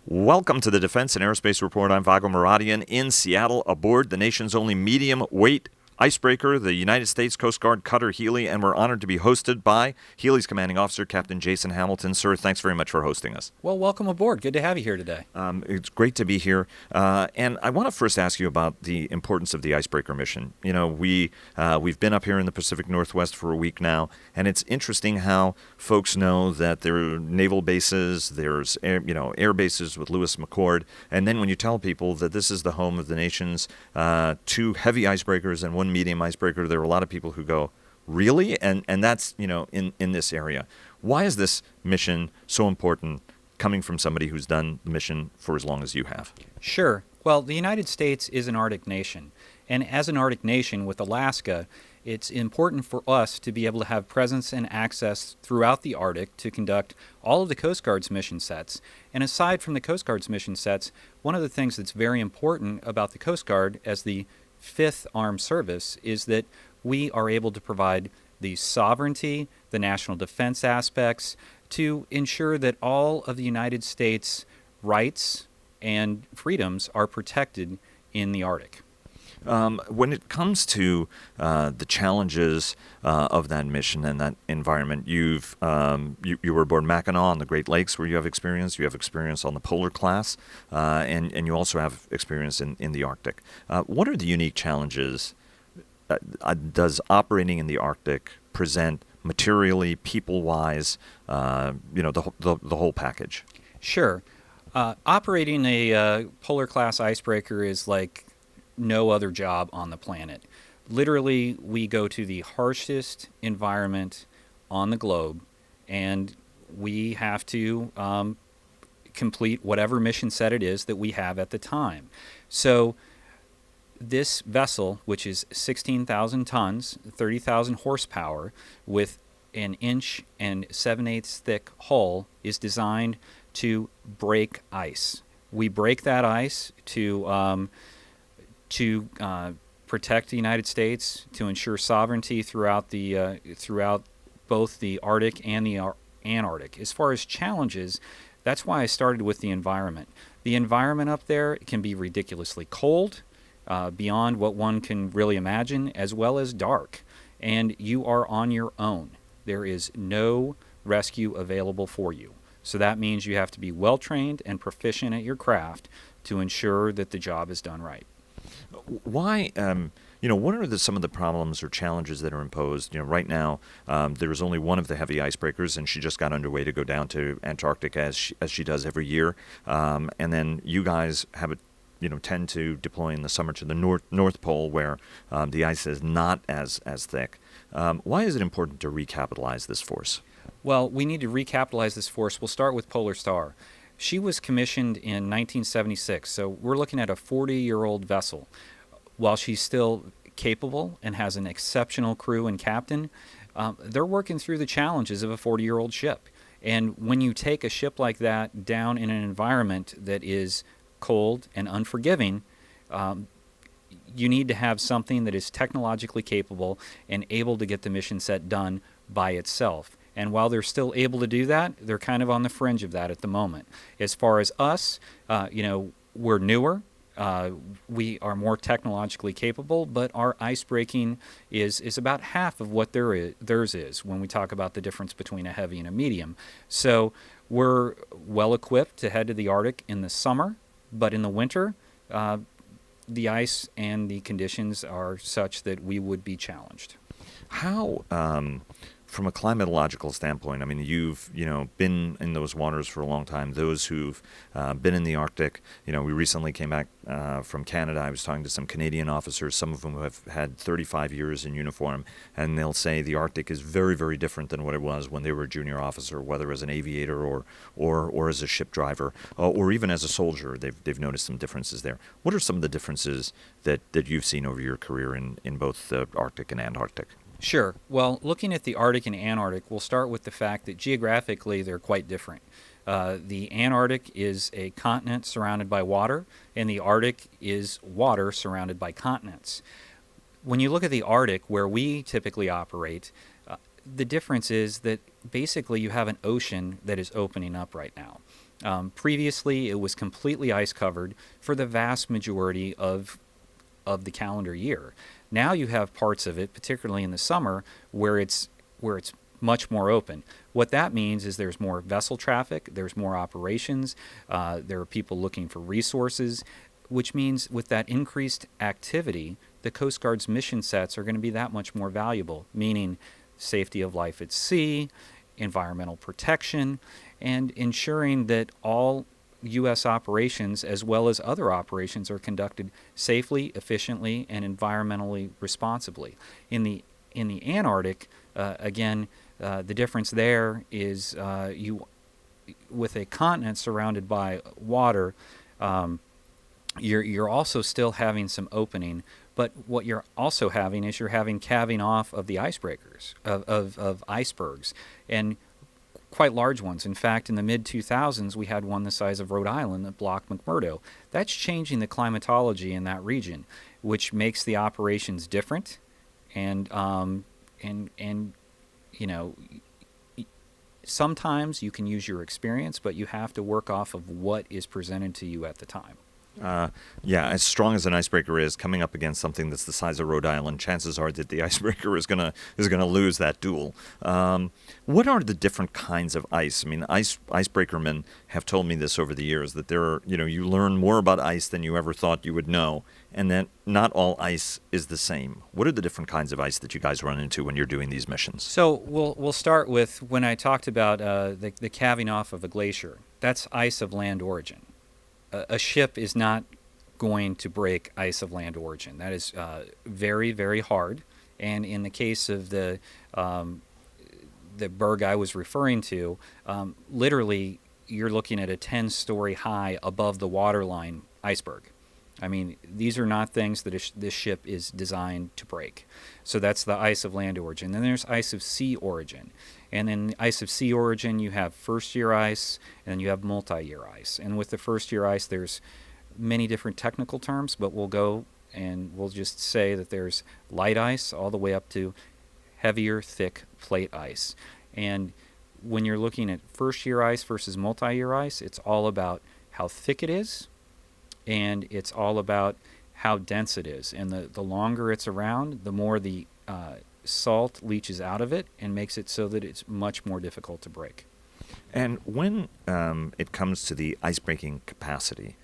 Welcome to the Defense and Aerospace Report. I'm Vago Muradian in Seattle aboard the nation's only medium-weight Icebreaker, the United States Coast Guard cutter Healy, and we're honored to be hosted by Healy's commanding officer, Captain Jason Hamilton. Sir, thanks very much for hosting us. Well, welcome aboard. Good to have you here today. It's great to be here, and I want to first ask you about the importance of the Icebreaker mission. You know, we've been up here in the Pacific Northwest for a week now, and it's interesting how folks know that there are naval bases, there's air bases with Lewis McChord, and then when you tell people that this is the home of the nation's two heavy icebreakers and one medium icebreaker, there are a lot of people who go, really? And that's, in this area. Why is this mission so important coming from somebody who's done the mission for as long as you have? Sure. Well, the United States is an Arctic nation. And as an Arctic nation with Alaska, it's important for us to be able to have presence and access throughout the Arctic to conduct all of the Coast Guard's mission sets. And aside from the Coast Guard's mission sets, one of the things that's very important about the Coast Guard as the fifth armed service is that we are able to provide the sovereignty, the national defense aspects, to ensure that all of the United States' rights and freedoms are protected in the Arctic. When it comes to the challenges of that mission and that environment, you were aboard Mackinac on the Great Lakes where you have experience. You have experience on the Polar class, and you also have experience in the Arctic. What are the unique challenges does operating in the Arctic present materially, people-wise, the whole package? Sure. Operating a Polar class icebreaker is like no other job on the planet. Literally, we go to the harshest environment on the globe, and we have to complete whatever mission set it is that we have at the time. So this vessel, which is 16,000 tons, 30,000 horsepower, with an 1 7/8 thick hull, is designed to break ice. We break that ice to protect the United States, to ensure sovereignty throughout both the Arctic and the Antarctic. As far as challenges, that's why I started with the environment. The environment up there can be ridiculously cold, beyond what one can really imagine, as well as dark. And you are on your own. There is no rescue available for you. So that means you have to be well trained and proficient at your craft to ensure that the job is done right. Why, what are some of the problems or challenges that are imposed? Right now, there is only one of the heavy icebreakers, and she just got underway to go down to Antarctic as she does every year. And then you guys have tend to deploy in the summer to the North Pole where the ice is not as thick. Why is it important to recapitalize this force? Well, we need to recapitalize this force. We'll start with Polar Star. She was commissioned in 1976, so we're looking at a 40-year-old vessel. While she's still capable and has an exceptional crew and captain, they're working through the challenges of a 40-year-old ship. And when you take a ship like that down in an environment that is cold and unforgiving, you need to have something that is technologically capable and able to get the mission set done by itself. And while they're still able to do that, they're kind of on the fringe of that at the moment. As far as us, we're newer. We are more technologically capable, but our ice breaking is about half of what theirs is when we talk about the difference between a heavy and a medium. So we're well equipped to head to the Arctic in the summer, but in the winter, the ice and the conditions are such that we would be challenged. How, from a climatological standpoint, I mean, you've been in those waters for a long time. Those who've been in the Arctic, we recently came back from Canada. I was talking to some Canadian officers, some of them who have had 35 years in uniform, and they'll say the Arctic is very, very different than what it was when they were a junior officer, whether as an aviator or as a ship driver, or even as a soldier. They've noticed some differences there. What are some of the differences that you've seen over your career in both the Arctic and Antarctic? Sure. Well, looking at the Arctic and Antarctic, we'll start with the fact that geographically they're quite different. The Antarctic is a continent surrounded by water, and the Arctic is water surrounded by continents. When you look at the Arctic, where we typically operate, the difference is that basically you have an ocean that is opening up right now. Previously, it was completely ice covered for the vast majority of the calendar year. Now you have parts of it, particularly in the summer, where it's much more open. What that means is there's more vessel traffic, there's more operations, there are people looking for resources, which means with that increased activity, the Coast Guard's mission sets are going to be that much more valuable, meaning safety of life at sea, environmental protection, and ensuring that all U.S. operations, as well as other operations, are conducted safely, efficiently, and environmentally responsibly. In the Antarctic, again, the difference there is you, with a continent surrounded by water, you're also still having some opening. But what you're also having is you're having calving off of the icebreakers, of icebergs, and quite large ones. In fact, in the mid-2000s, we had one the size of Rhode Island that blocked McMurdo. That's changing the climatology in that region, which makes the operations different. And you know, sometimes you can use your experience, but you have to work off of what is presented to you at the time. Yeah, as strong as an icebreaker is, coming up against something that's the size of Rhode Island, chances are that the icebreaker is gonna lose that duel. What are the different kinds of ice? I mean, icebreakermen have told me this over the years, that there are, you learn more about ice than you ever thought you would know, and that not all ice is the same. What are the different kinds of ice that you guys run into when you're doing these missions? So we'll start with when I talked about the calving off of a glacier. That's ice of land origin. A ship is not going to break ice of land origin. That is very, very hard. And in the case of the berg I was referring to, literally you're looking at a 10-story high above the waterline iceberg. I mean, these are not things that this ship is designed to break. So that's the ice of land origin. Then there's ice of sea origin. And then ice of sea origin, you have first-year ice, and then you have multi-year ice. And with the first-year ice, there's many different technical terms, but we'll go and we'll just say that there's light ice all the way up to heavier, thick plate ice. And when you're looking at first-year ice versus multi-year ice, it's all about how thick it is, and it's all about how dense it is. And the longer it's around, the more the salt leaches out of it and makes it so that it's much more difficult to break. And when it comes to the ice-breaking capacity,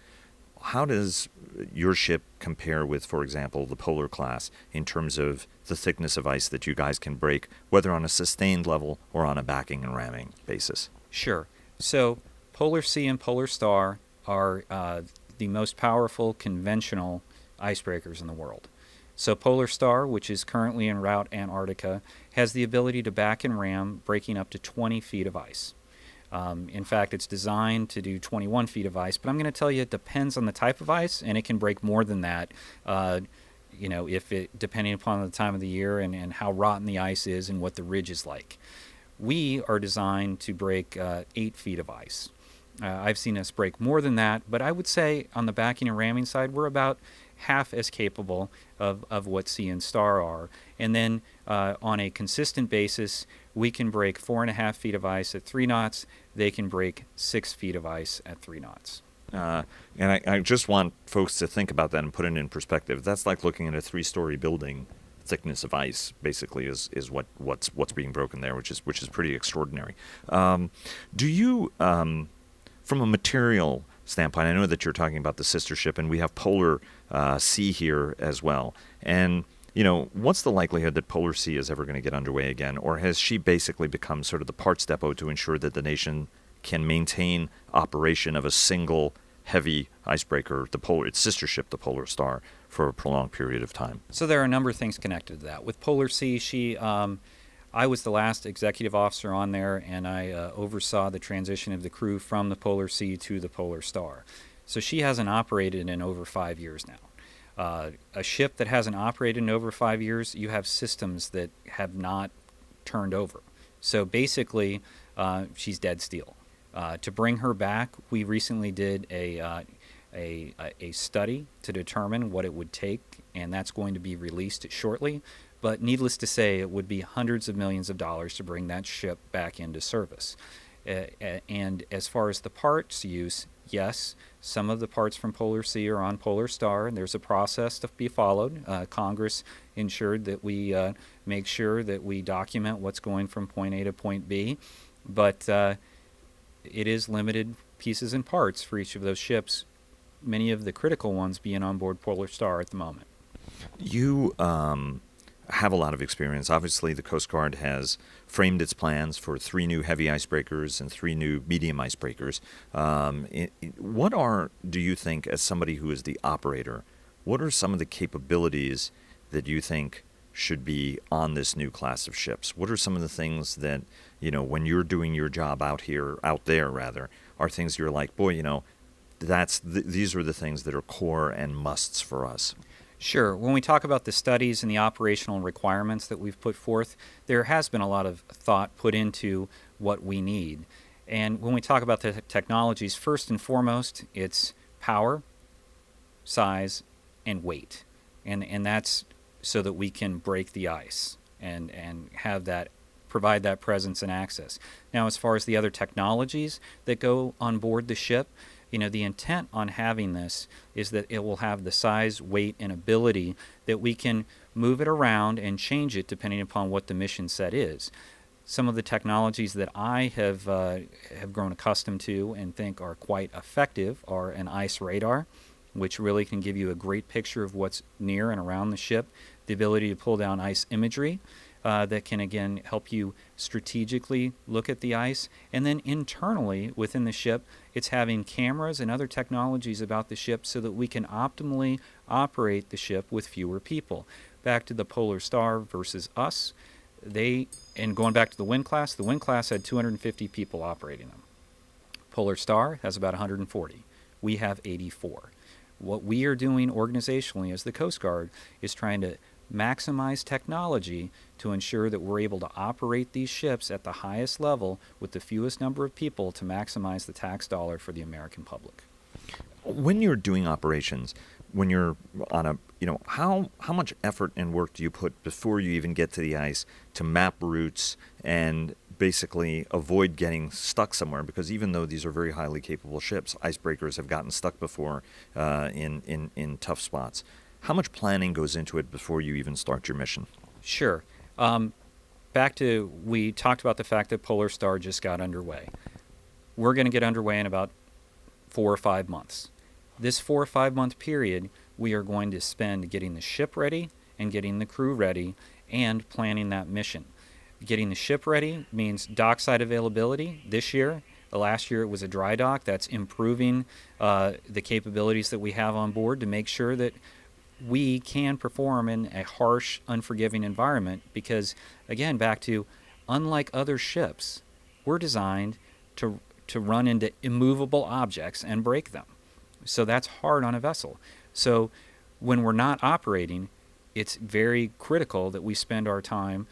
how does your ship compare with, for example, the Polar class in terms of the thickness of ice that you guys can break, whether on a sustained level or on a backing and ramming basis? Sure. So Polar Sea and Polar Star are the most powerful conventional icebreakers in the world. So Polar Star, which is currently en route Antarctica, has the ability to back and ram, breaking up to 20 feet of ice. In fact, it's designed to do 21 feet of ice, but I'm going to tell you it depends on the type of ice, and it can break more than that, if it, depending upon the time of the year and how rotten the ice is and what the ridge is like. We are designed to break 8 feet of ice. I've seen us break more than that, but I would say on the backing and ramming side, we're about half as capable of what Sea and Star are. And then on a consistent basis, we can break 4.5 feet of ice at 3 knots. They can break 6 feet of ice at 3 knots. And I just want folks to think about that and put it in perspective. That's like looking at a 3-story building thickness of ice, basically, is what's being broken there, which is pretty extraordinary. Do you, from a material standpoint, I know that you're talking about the sister ship, and we have Polar Sea here as well. And what's the likelihood that Polar Sea is ever going to get underway again, or has she basically become sort of the parts depot to ensure that the nation can maintain operation of a single heavy icebreaker, its sister ship, the Polar Star, for a prolonged period of time? So there are a number of things connected to that. With Polar Sea, I was the last executive officer on there, and I oversaw the transition of the crew from the Polar Sea to the Polar Star. So she hasn't operated in over 5 years now. A ship that hasn't operated in over 5 years, you have systems that have not turned over. So basically, she's dead steel. To bring her back, we recently did a study to determine what it would take, and that's going to be released shortly. But needless to say, it would be hundreds of millions of dollars to bring that ship back into service. And as far as the parts use, yes, some of the parts from Polar Sea are on Polar Star, and there's a process to be followed. Congress ensured that we make sure that we document what's going from point A to point B, but it is limited pieces and parts for each of those ships, many of the critical ones being on board Polar Star at the moment. You have a lot of experience. Obviously, the Coast Guard has framed its plans for 3 new heavy icebreakers and 3 new medium icebreakers. Do you think, as somebody who is the operator, what are some of the capabilities that you think should be on this new class of ships? What are some of the things that, when you're doing your job out there, are things you're like, boy, these are the things that are core and musts for us? Sure. When we talk about the studies and the operational requirements that we've put forth, there has been a lot of thought put into what we need. And when we talk about the technologies, first and foremost, it's power, size, and weight. And that's so that we can break the ice and have that, provide that presence and access. Now, as far as the other technologies that go on board the ship, the intent on having this is that it will have the size, weight, and ability that we can move it around and change it depending upon what the mission set is. Some of the technologies that I have grown accustomed to and think are quite effective are an ice radar, which really can give you a great picture of what's near and around the ship, the ability to pull down ice imagery, that can, again, help you strategically look at the ice. And then internally within the ship, it's having cameras and other technologies about the ship so that we can optimally operate the ship with fewer people. Back to the Polar Star versus us, and going back to the wind class had 250 people operating them. Polar Star has about 140. We have 84. What we are doing organizationally as the Coast Guard is trying to maximize technology to ensure that we're able to operate these ships at the highest level with the fewest number of people to maximize the tax dollar for the American public. When you're doing operations, when you're on a, how much effort and work do you put before you even get to the ice to map routes and basically avoid getting stuck somewhere? Because even though these are very highly capable ships, icebreakers have gotten stuck before in tough spots. How much planning goes into it before you even start your mission? Sure. We talked about the fact that Polar Star just got underway. We're going to get underway in about 4 or 5 months. This 4 or 5 month period, we are going to spend getting the ship ready and getting the crew ready and planning that mission. Getting the ship ready means dockside availability this year. Last year it was a dry dock. That's improving the capabilities that we have on board to make sure that we can perform in a harsh, unforgiving environment because, again, back to, unlike other ships, we're designed to run into immovable objects and break them. So that's hard on a vessel. So when we're not operating, it's very critical that we spend our time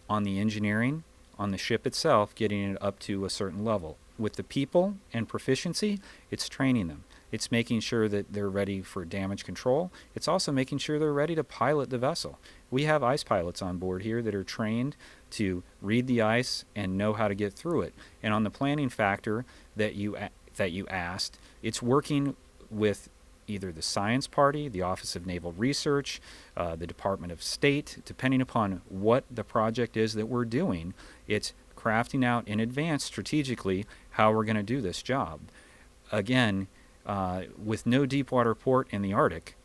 on the engineering, on the ship itself, getting it up to a certain level. With the people and proficiency, it's training them. It's making sure that they're ready for damage control. It's also making sure they're ready to pilot the vessel. We have ice pilots on board here that are trained to read the ice and know how to get through it. And on the planning factor that you asked, it's working with either the Science Party, the Office of Naval Research, the Department of State, depending upon what the project is that we're doing. It's crafting out in advance strategically how we're going to do this job. Again, with no deep water port in the Arctic,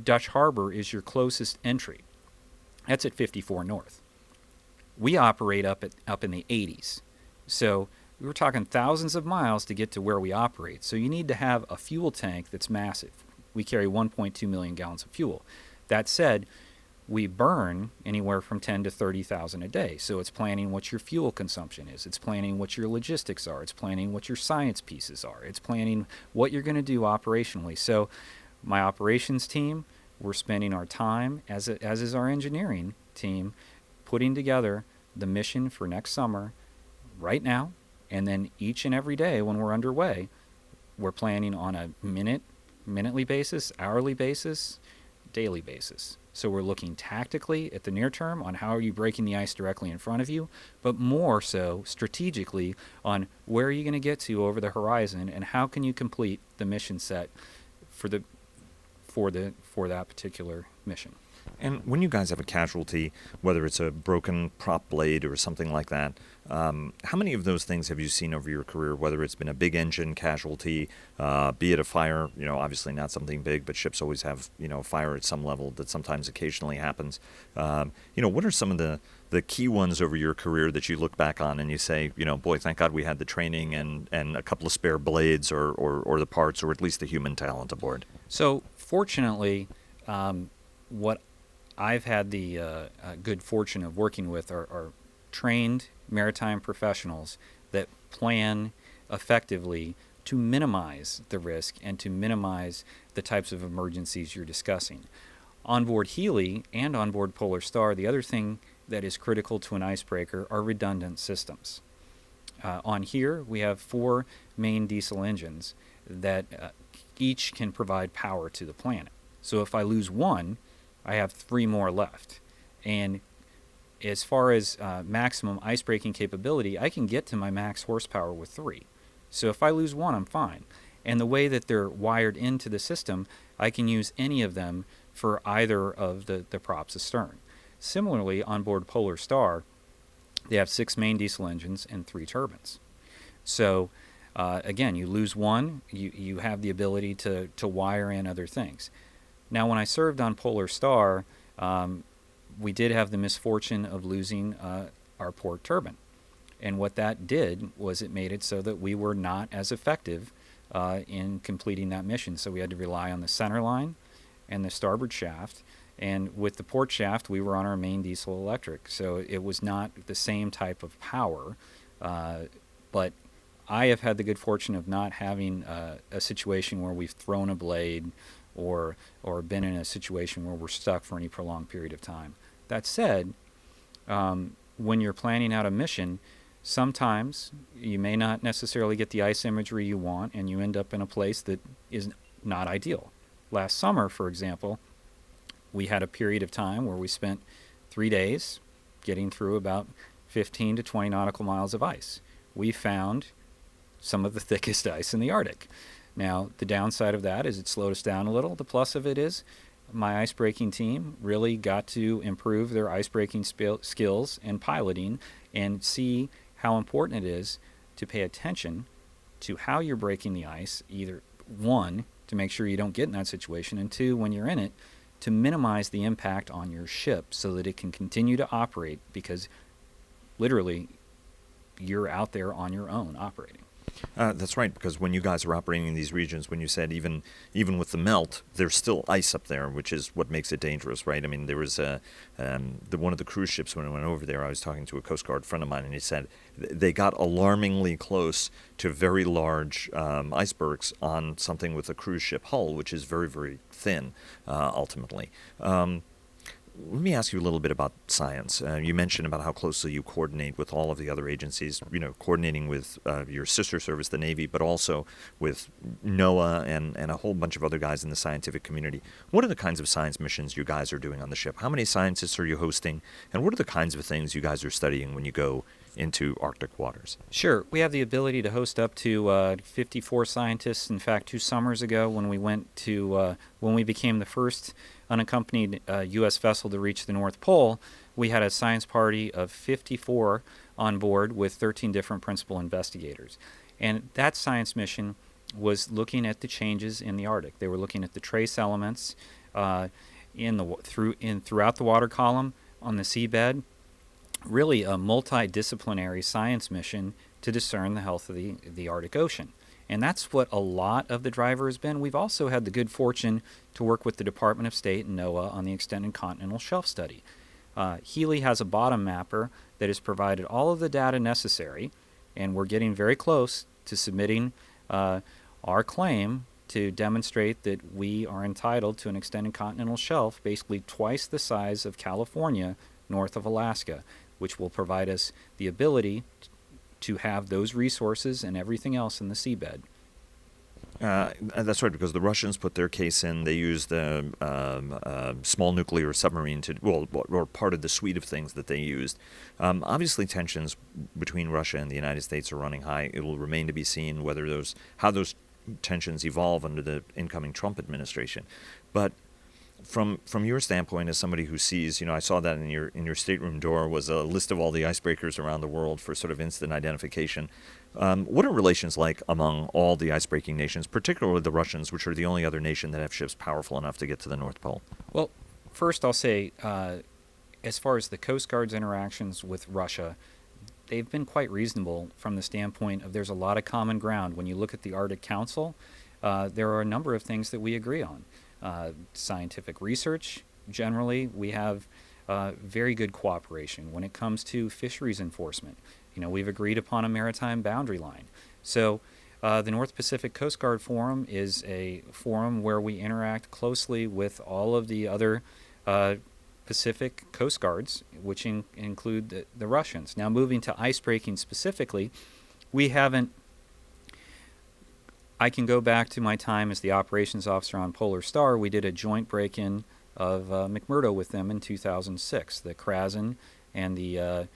Dutch Harbor is your closest entry. That's at 54 North. We operate up in the 80s. So we're talking thousands of miles to get to where we operate. So you need to have a fuel tank that's massive. We carry 1.2 million gallons of fuel. That said, we burn anywhere from 10 to 30,000 a day. So it's planning what your fuel consumption is. It's planning what your logistics are. It's planning what your science pieces are. It's planning what you're going to do operationally. So my operations team, we're spending our time, as is our engineering team, putting together the mission for next summer right now. And then each and every day when we're underway, we're planning on a minutely basis, hourly basis, daily basis. So we're looking tactically at the near term on how are you breaking the ice directly in front of you, but more so strategically on where are you going to get to over the horizon and how can you complete the mission set for that particular mission. And when you guys have a casualty, whether it's a broken prop blade or something like that, how many of those things have you seen over your career, whether it's been a big engine casualty, be it a fire, obviously not something big, but ships always have, fire at some level that sometimes occasionally happens. What are some of the key ones over your career that you look back on and you say, boy, thank God we had the training and a couple of spare blades or the parts or at least the human talent aboard? So fortunately, what I've had the good fortune of working with are trained maritime professionals that plan effectively to minimize the risk and to minimize the types of emergencies you're discussing. On board Healy and on board Polar Star, the other thing that is critical to an icebreaker are redundant systems. On here, we have 4 main diesel engines that each can provide power to the planet. So if I lose one, I have 3 more left. And as far as maximum ice-breaking capability, I can get to my max horsepower with 3. So if I lose one, I'm fine. And the way that they're wired into the system, I can use any of them for either of the props astern. Similarly, on board Polar Star, they have 6 main diesel engines and 3 turbines. So again, you lose one, you have the ability to wire in other things. Now, when I served on Polar Star, we did have the misfortune of losing our port turbine. And what that did was it made it so that we were not as effective in completing that mission. So we had to rely on the center line and the starboard shaft. And with the port shaft, we were on our main diesel electric. So it was not the same type of power. But I have had the good fortune of not having a situation where we've thrown a blade or been in a situation where we're stuck for any prolonged period of time. That said, when you're planning out a mission, sometimes you may not necessarily get the ice imagery you want, and you end up in a place that is not ideal. Last summer, for example, we had a period of time where we spent 3 days getting through about 15 to 20 nautical miles of ice. We found some of the thickest ice in the Arctic. Now, the downside of that is it slowed us down a little. The plus of it is my ice-breaking team really got to improve their ice-breaking skills and piloting and see how important it is to pay attention to how you're breaking the ice, either, 1, to make sure you don't get in that situation, and 2, when you're in it, to minimize the impact on your ship so that it can continue to operate, because literally you're out there on your own operating. That's right, because when you guys are operating in these regions, when you said even with the melt, there's still ice up there, which is what makes it dangerous, right? I mean, there was one of the cruise ships when I went over there, I was talking to a Coast Guard friend of mine, and he said they got alarmingly close to very large icebergs on something with a cruise ship hull, which is very, very thin, ultimately. Let me ask you a little bit about science. You mentioned about how closely you coordinate with all of the other agencies, coordinating with your sister service, the Navy, but also with NOAA and a whole bunch of other guys in the scientific community. What are the kinds of science missions you guys are doing on the ship? How many scientists are you hosting? And what are the kinds of things you guys are studying when you go into Arctic waters? Sure. We have the ability to host up to 54 scientists. In fact, 2 summers ago when we became the first unaccompanied U.S. vessel to reach the North Pole, we had a science party of 54 on board with 13 different principal investigators. And that science mission was looking at the changes in the Arctic. They were looking at the trace elements throughout the water column on the seabed. Really a multidisciplinary science mission to discern the health of the Arctic Ocean. And that's what a lot of the driver has been. We've also had the good fortune to work with the Department of State and NOAA on the Extended Continental Shelf Study. Healy has a bottom mapper that has provided all of the data necessary, and we're getting very close to submitting our claim to demonstrate that we are entitled to an extended continental shelf basically twice the size of California north of Alaska, which will provide us the ability to have those resources and everything else in the seabed. That's right, because the Russians put their case in. They used a small nuclear submarine to, well, or part of the suite of things that they used. Obviously, tensions between Russia and the United States are running high. It will remain to be seen how those tensions evolve under the incoming Trump administration. But from your standpoint, as somebody who sees, I saw that in your stateroom door was a list of all the icebreakers around the world for sort of instant identification. What are relations like among all the icebreaking nations, particularly the Russians, which are the only other nation that have ships powerful enough to get to the North Pole? Well, first I'll say, as far as the Coast Guard's interactions with Russia, they've been quite reasonable from the standpoint of there's a lot of common ground. When you look at the Arctic Council, there are a number of things that we agree on. Scientific research, generally, we have very good cooperation. When it comes to fisheries enforcement, we've agreed upon a maritime boundary line. So the North Pacific Coast Guard Forum is a forum where we interact closely with all of the other Pacific Coast Guards, which include the Russians. Now, moving to icebreaking specifically, we haven't. I can go back to my time as the operations officer on Polar Star. We did a joint break-in of McMurdo with them in 2006, the Krasen and the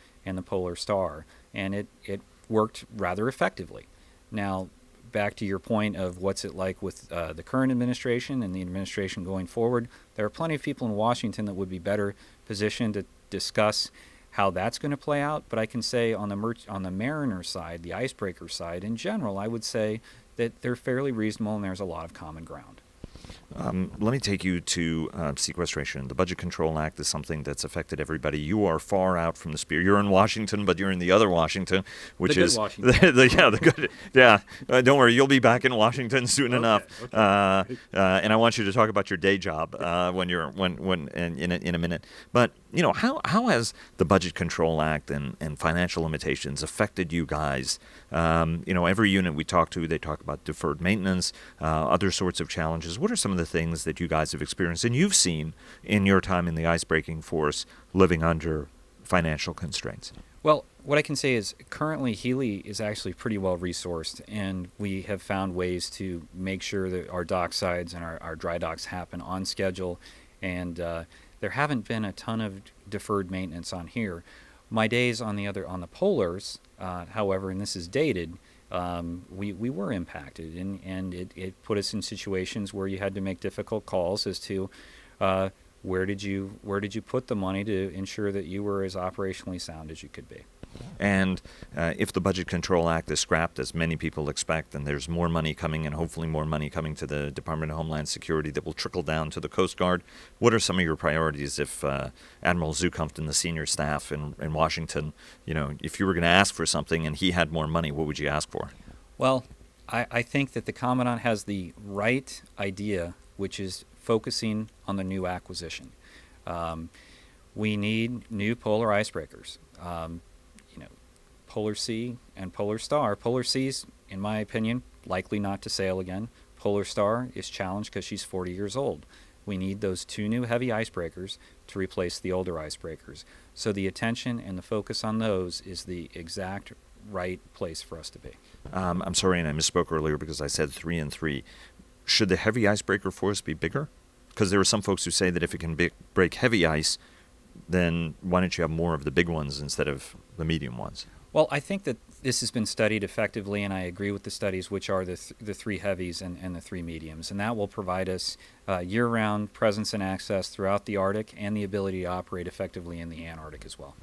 Polar Star, and it worked rather effectively. Now, back to your point of what's it like with the current administration and the administration going forward, there are plenty of people in Washington that would be better positioned to discuss how that's going to play out. But I can say on the Mariner side, the icebreaker side, in general, I would say that they're fairly reasonable and there's a lot of common ground. Let me take you to sequestration. The Budget Control Act is something that's affected everybody. You are far out from the spear. You're in Washington, but you're in the other Washington, which is Washington. the good. Yeah, don't worry, you'll be back in Washington soon enough. Okay. And I want you to talk about your day job when in a minute. But how has the Budget Control Act and financial limitations affected you guys? Every unit we talk to, they talk about deferred maintenance, other sorts of challenges. What are some of the things that you guys have experienced and you've seen in your time in the icebreaking force living under financial constraints? Well, what I can say is currently Healy is actually pretty well resourced, and we have found ways to make sure that our dock sides and our dry docks happen on schedule, and there haven't been a ton of deferred maintenance on here. My days on the polars, however, and this is dated, we were impacted, and it put us in situations where you had to make difficult calls as to where did you put the money to ensure that you were as operationally sound as you could be. And if the Budget Control Act is scrapped, as many people expect, and there's more money coming and hopefully more money coming to the Department of Homeland Security that will trickle down to the Coast Guard, what are some of your priorities if Admiral Zukunft and the senior staff in Washington, if you were going to ask for something and he had more money, what would you ask for? Well, I think that the Commandant has the right idea, which is focusing on the new acquisition. We need new polar icebreakers. Polar Sea and Polar Star. Polar Sea's, in my opinion, likely not to sail again. Polar Star is challenged because she's 40 years old. We need those two new heavy icebreakers to replace the older icebreakers. So the attention and the focus on those is the exact right place for us to be. I'm sorry, and I misspoke earlier because I said 3 and 3. Should the heavy icebreaker force be bigger? Because there are some folks who say that if it can break heavy ice, then why don't you have more of the big ones instead of the medium ones? Well, I think that this has been studied effectively, and I agree with the studies, which are the three heavies and the three mediums. And that will provide us year-round presence and access throughout the Arctic and the ability to operate effectively in the Antarctic as well.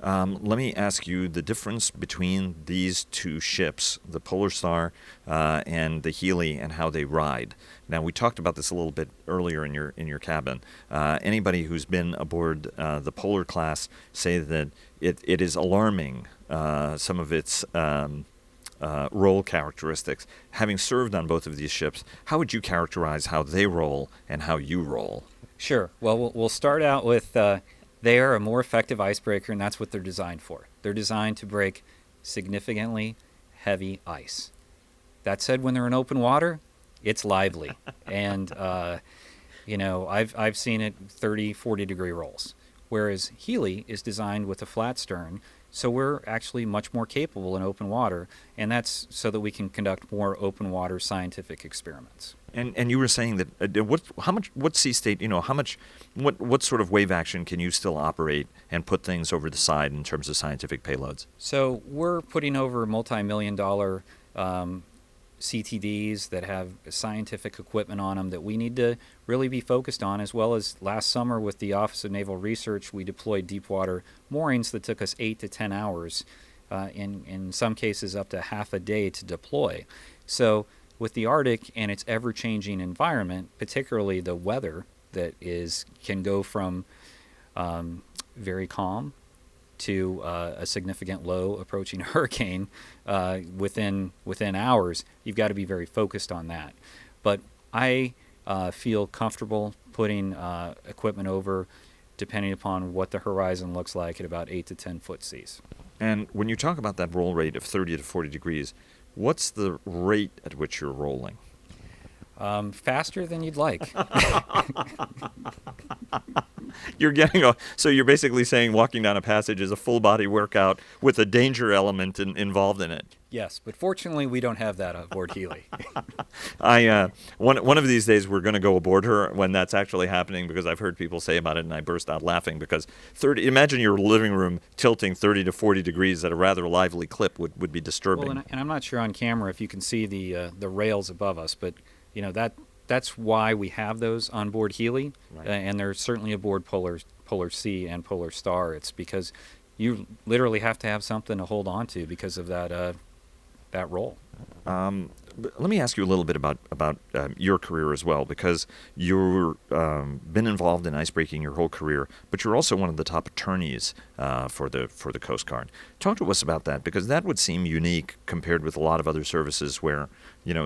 Let me ask you the difference between these two ships, the Polar Star and the Healy, and how they ride. Now, we talked about this a little bit earlier in your cabin. Anybody who's been aboard the Polar class say that it is alarming, some of its role characteristics. Having served on both of these ships, how would you characterize how they roll and how you roll? Sure. Well, we'll start out with they are a more effective icebreaker, and that's what they're designed for. They're designed to break significantly heavy ice. That said, when they're in open water, it's lively. And, I've seen it 30, 40-degree rolls. Whereas Healy is designed with a flat stern So we're actually much more capable in open water, and that's so that we can conduct more open water scientific experiments. And you were saying that what sea state, what sort of wave action can you still operate and put things over the side in terms of scientific payloads? So we're putting over multi-million-dollar CTDs that have scientific equipment on them that we need to really be focused on, as well as last summer with the Office of Naval Research, we deployed deep water moorings that took us 8 to 10 hours, in some cases up to half a day to deploy. So with the Arctic and its ever-changing environment, particularly the weather that can go from very calm to a significant low approaching hurricane within hours, you've got to be very focused on that. But I feel comfortable putting equipment over, depending upon what the horizon looks like, at about 8 to 10 foot seas. And when you talk about that roll rate of 30 to 40 degrees, what's the rate at which you're rolling? Faster than you'd like. So you're basically saying walking down a passage is a full body workout with a danger element involved in it. Yes, but fortunately we don't have that aboard Healy. One of these days we're going to go aboard her when that's actually happening, because I've heard people say about it and I burst out laughing, because imagine your living room tilting 30 to 40 degrees at a rather lively clip would be disturbing. Well, and I'm not sure on camera if you can see the rails above us, but that's why we have those on board Healy, right. And they're certainly aboard Polar Sea and Polar Star. It's because you literally have to have something to hold on to because of that roll. Let me ask you a little bit about your career as well, because you've been involved in icebreaking your whole career, but you're also one of the top attorneys for the Coast Guard. Talk to us about that, because that would seem unique compared with a lot of other services where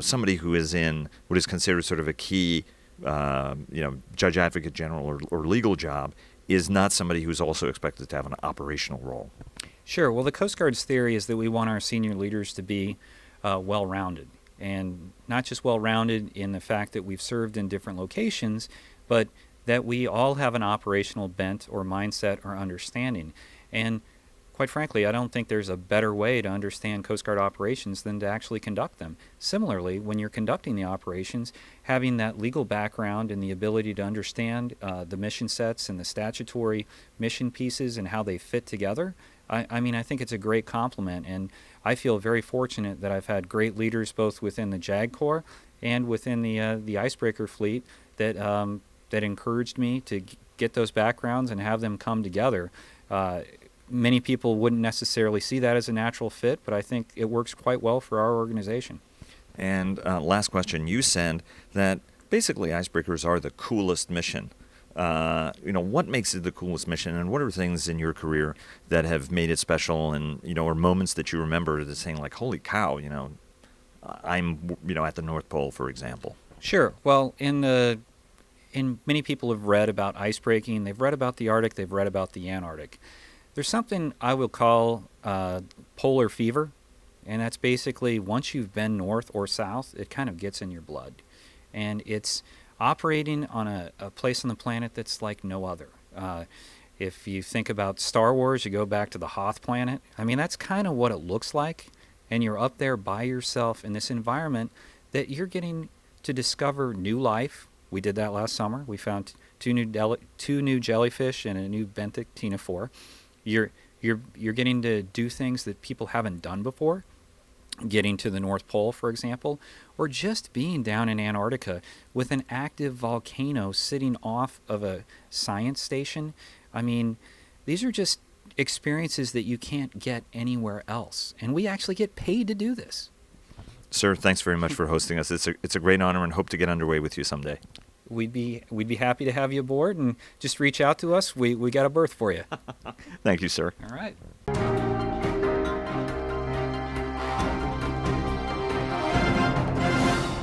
somebody who is in what is considered sort of a key judge, advocate general, or legal job is not somebody who's also expected to have an operational role. Sure. Well, the Coast Guard's theory is that we want our senior leaders to be well-rounded, and not just well-rounded in the fact that we've served in different locations, but that we all have an operational bent or mindset or understanding. And quite frankly, I don't think there's a better way to understand Coast Guard operations than to actually conduct them. Similarly, when you're conducting the operations, having that legal background and the ability to understand the mission sets and the statutory mission pieces and how they fit together, I think it's a great compliment, and I feel very fortunate that I've had great leaders both within the JAG Corps and within the Icebreaker fleet that encouraged me to get those backgrounds and have them come together. Many people wouldn't necessarily see that as a natural fit, but I think it works quite well for our organization. And last question, you said that basically icebreakers are the coolest mission. What makes it the coolest mission, and what are things in your career that have made it special, and or moments that you remember that saying like, holy cow, I'm at the North Pole, for example? Sure. Well, in many people have read about icebreaking, they've read about the Arctic, they've read about the Antarctic. There's something I will call polar fever, and that's basically once you've been north or south, it kind of gets in your blood, and it's operating on a place on the planet that's like no other. If you think about Star Wars, you go back to the Hoth planet. That's kind of what it looks like, and you're up there by yourself in this environment that you're getting to discover new life. We did that last summer. We found two new jellyfish and a new benthic ctenophore. You're getting to do things that people haven't done before. Getting to the North Pole, for example, or just being down in Antarctica with an active volcano sitting off of a science station. These are just experiences that you can't get anywhere else, and we actually get paid to do this. Sir, thanks very much for hosting us. It's a great honor, and hope to get underway with you someday. We'd be happy to have you aboard, and just reach out to us. We got a berth for you. Thank you, sir. All right.